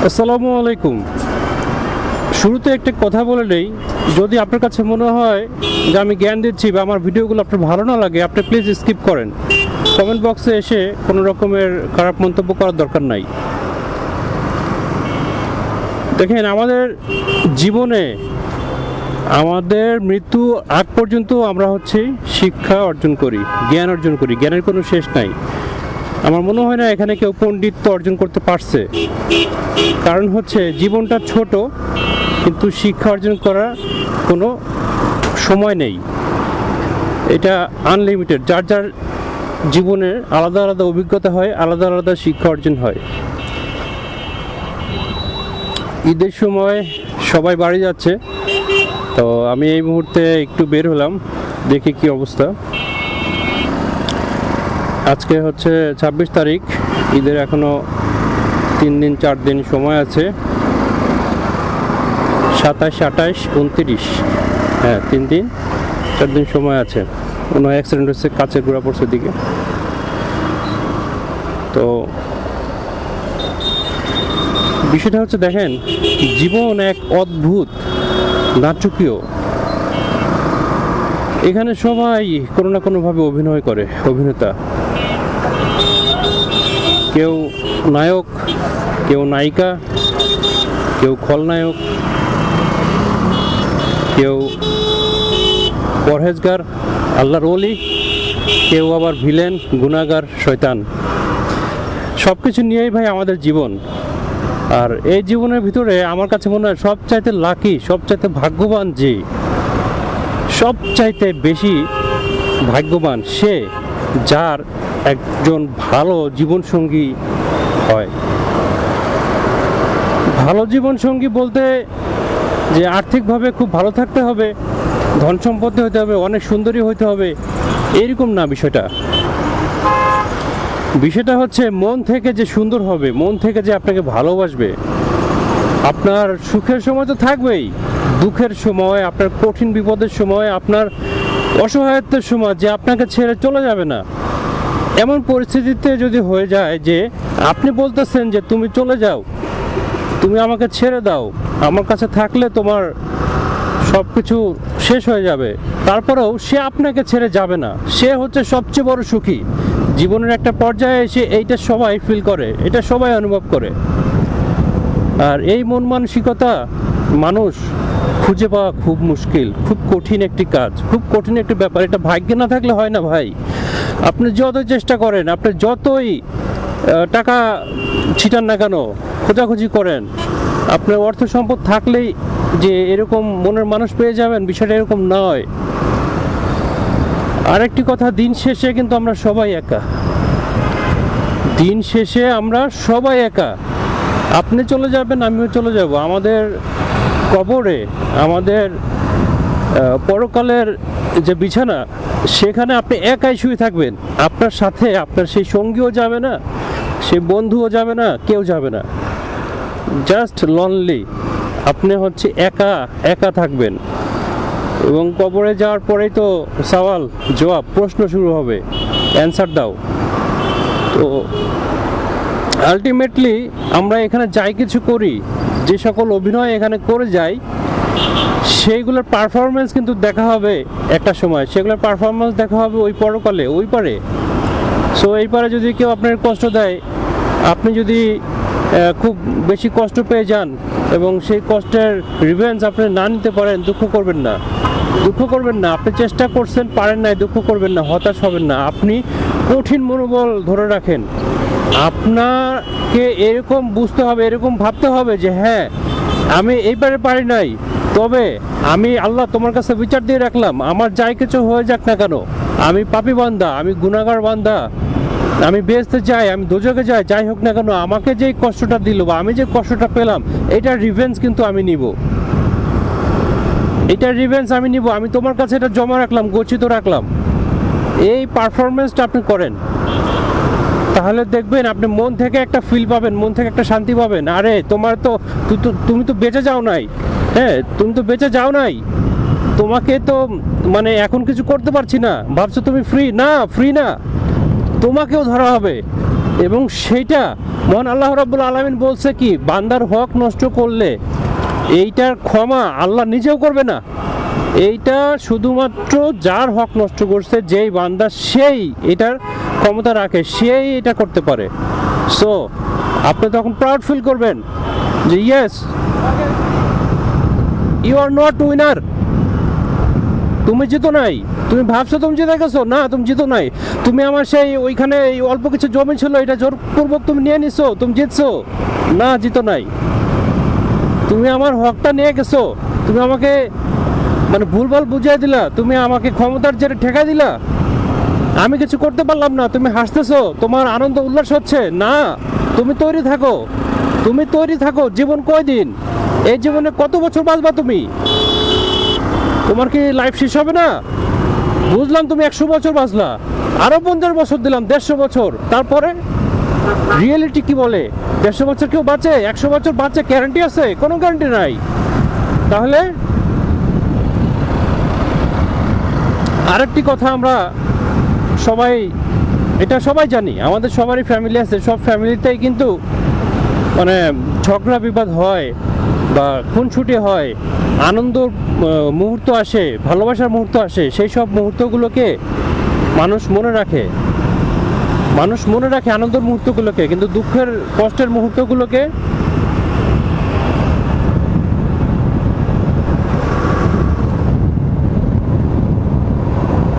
আসসালামু আলাইকুম। শুরুতে একটা কথা বলে নেই, যদি আপনার কাছে মনে হয় যে আমি জ্ঞান দিচ্ছি বা আমার ভিডিওগুলো আপনার ভালো না লাগে, আপনি প্লিজ স্কিপ করেন। কমেন্ট বক্সে এসে কোনো রকমের খারাপ মন্তব্য করার দরকার নাই। দেখেন, আমাদের জীবনে আমাদের মৃত্যু আগ পর্যন্ত আমরা শিক্ষা অর্জন করি, জ্ঞান অর্জন করি। জ্ঞানের কোনো শেষ নাই। আমার মনে হয় না এখানে কেউ পণ্ডিত্য অর্জন করতে পারছে। কারণ জীবনটা ছোট, কিন্তু শিক্ষা অর্জন করার কোনো সময় নেই। এটা আনলিমিটেড। যার যার জীবনের আলাদা আলাদা অভিজ্ঞতা হয়, আলাদা আলাদা শিক্ষা অর্জন হয়। ঈদের সময় সবাই বাড়ি যাচ্ছে, তো আমি এই মুহূর্তে একটু বের হলাম, দেখি কি অবস্থা। আজকে 26 তারিখ, ঈদের এখনো 3 দিন 4 দিন সময় আছে। 27, 28, 29, হ্যাঁ 3 দিন 4 দিন সময় আছে। কোনো অ্যাক্সিডেন্ট হচ্ছে, কাছে ঘোরা পড়ছে দিকে। তো বিষয়টা দেখেন, জীবন এক অদ্ভুত নাটকীয়। এখানে সবাই কোনো না কোনোভাবে অভিনয় করে, অভিনেতা। কেউ নায়ক, কেউ নায়িকা, কেউ খলনায়ক, কেউ পরহেজগার, আল্লাহর ওলি, কেউ আবার ভিলেন, গুনাহগার, শয়তান। সব কিছু নিয়েই ভাই আমাদের জীবন। আর এই জীবনের ভিতরে আমার কাছে মনে হয় সবচাইতে লাকি, সবচাইতে ভাগ্যবান, যে সবচাইতে বেশি ভাগ্যবান সে যার একজন ভালো জীবনসঙ্গী হয়। ভালো জীবনসঙ্গী বলতে যে আর্থিকভাবে খুব ভালো থাকতে হবে, ধন সম্পত্তি হতে হবে, অনেক সুন্দরী হতে হবে, এরকম না। বিষয়টা মন থেকে যে সুন্দর হবে, মন থেকে যে আপনাকে ভালোবাসবে। আপনার সুখের সময় তো থাকবেই, দুঃখের সময়, আপনার কঠিন বিপদের সময়, আপনার অসহায়ত্বের সময় যে আপনাকে ছেড়ে চলে যাবে না। এমন পরিস্থিতিতে যদি হয়ে যায় যে আপনি বলতেছেন যে তুমি চলে যাও, তুমি আমাকে ছেড়ে দাও, আমার কাছে থাকলে তোমার সব কিছু শেষ হয়ে যাবে, তারপরেও সে আপনাকে ছেড়ে যাবে না। সে সবচেয়ে বড় সুখী। জীবনের একটা পর্যায়ে এসে এইটা সবাই ফিল করে, এটা সবাই অনুভব করে। আর এই মন মানসিকতা মানুষ খুঁজে পাওয়া খুব মুশকিল, খুব কঠিন একটি কাজ, খুব কঠিন একটি ব্যাপার। এটা ভাগ্যে না থাকলে হয় না ভাই। আপনি যতই চেষ্টা করেন, আপনি যতই টাকা ছিটান না কেন, খোঁজাখুঁজি করেন, আপনার অর্থ সম্পদ থাকলেই যে এরকম মনের মানুষ পেয়ে যাবেন, বিষয়টা এরকম নয়। আরেকটি কথা, দিন শেষে কিন্তু আমরা সবাই একা। দিন শেষে আমরা সবাই একা। আপনি চলে যাবেন, আমিও চলে যাব। আমাদের কবরে, আমাদের পরকালের যে বিছানা, সেখানে আপনি একাই শুয়ে থাকবেন। আপনার সাথে আপনার সেই সঙ্গীও যাবে না, সেই বন্ধুও যাবে না, কেউ যাবে না। Just lonely. আপনি একা একা থাকবেন। এবং কবরে যাওয়ার পরেই তো সওয়াল জবাব, প্রশ্ন শুরু হবে, অ্যান্সার দাও। তো আলটিমেটলি আমরা এখানে যাই কিছু করি, যে সকল অভিনয় এখানে করে যাই, সেইগুলোর পারফরমেন্স কিন্তু দেখা হবে একটা সময়। সেগুলোর পারফরমেন্স দেখা হবে ওই পরকালে, ওই পারে। সো এই পারে যদি কেউ আপনার কষ্ট দেয়, আপনি যদি খুব বেশি কষ্ট পেয়ে যান এবং সেই কষ্টের রিভেঞ্জ আপনি না নিতে পারেন, দুঃখ করবেন না, দুঃখ করবেন না। আপনি চেষ্টা করছেন, পারেন নাই, দুঃখ করবেন না, হতাশ হবেন না। আপনি কঠিন মনোবল ধরে রাখেন। আপনাকে এরকম বুঝতে হবে, এরকম ভাবতে হবে যে হ্যাঁ, আমি এইবারে পারি নাই, তবে আমি আল্লাহ তোমার কাছে বিচার দিয়ে রাখলাম, আমার যাই কিছু হয়ে যাক না কেন, আমি পাপী বান্দা, আমি গুনাহগার বান্দা, আমি বেহেশতে যাই, আমি দোজখে যাই, যাই হোক না কেন, আমাকে যে কষ্টটা দিল বা আমি যে কষ্টটা পেলাম, এটার রিভেঞ্জ কিন্তু আমি নিব। এটার রিভেঞ্জ আমি নিব। আমি তোমার কাছে এটা জমা রাখলাম, গচ্ছিত রাখলাম। এই পারফরমেন্সটা আপনি করেন, তাহলে দেখবেন আপনি মন থেকে একটা ফিল পাবেন, মন থেকে একটা শান্তি পাবেন। আরে তোমার তো তুমি তো বেঁচে যাও নাই, হ্যাঁ তুমি তো বেঁচে যাও নাই, তোমাকে তো এখন কিছু করতে পারছি না, ভাবছো তুমি ফ্রি না, ফ্রি না, তোমাকেও ধরা হবে। এবং সেইটা মহান আল্লাহ রাব্বুল আলামিন বলছে কি, বান্দার হক নষ্ট করলে এইটার ক্ষমা আল্লাহ নিজেও করবে না। এইটা শুধুমাত্র যার হক নষ্ট করছে, যেই বান্দা সেই এটার ক্ষমতা রাখে, সেই এটা করতে পারে। সো আপনি তখন প্রাউড ফিল করবেন যে yes, you are not winner. তুমি জিতো নাই। তুমি ভাবছো তুমি জিতে গেছো, না তুমি জিতো নাই। তুমি আমার সেই ওইখানে অল্প কিছু জমি ছিল, এটা জোরপূর্বক তুমি নিয়ে নিছো, তুমি জিতছো, না জিতো নাই। তুমি আমার হকটা নিয়ে গেছো, তুমি আমাকে মানে ভুলভাল বুঝিয়ে দিলা, তুমি আমাকে ক্ষমতার জেরে ঠেকা দিলা, আমি কিছু করতে পারলাম না। তুমি হাসতেছো, তোমার আনন্দ উল্লাস হচ্ছে না। তুমি তৈরি থাকো, তুমি তৈরি থাকো। জীবন কয়দিন? এই জীবনে কত বছর বাঁচবা তুমি? তোমার কি লাইফ শেষ হবে না? বুঝলাম তুমি 100 বছর বাঁচলা, আরো 50 বছর দিলাম, 150 বছর। তারপরে রিয়েলিটি কি বলে? 150 বছর কেউ বাঁচে? 100 বছর বাঁচে গ্যারান্টি আছে? কোনো গ্যারান্টি নাই। তাহলে আরেকটি কথা, আমরা সবাই এটা সবাই জানি, আমাদের সবারই ফ্যামিলি আছে, সব ফ্যামিলিতেই কিন্তু মানে ঝগড়া বিবাদ হয় বা খুনসুটি হয়, আনন্দর মুহূর্ত আসে, ভালোবাসার মুহূর্ত আসে। সেই সব মুহূর্তগুলোকে মানুষ মনে রাখে, মানুষ মনে রাখে আনন্দের মুহূর্তগুলোকে, কিন্তু দুঃখের কষ্টের মুহূর্তগুলোকে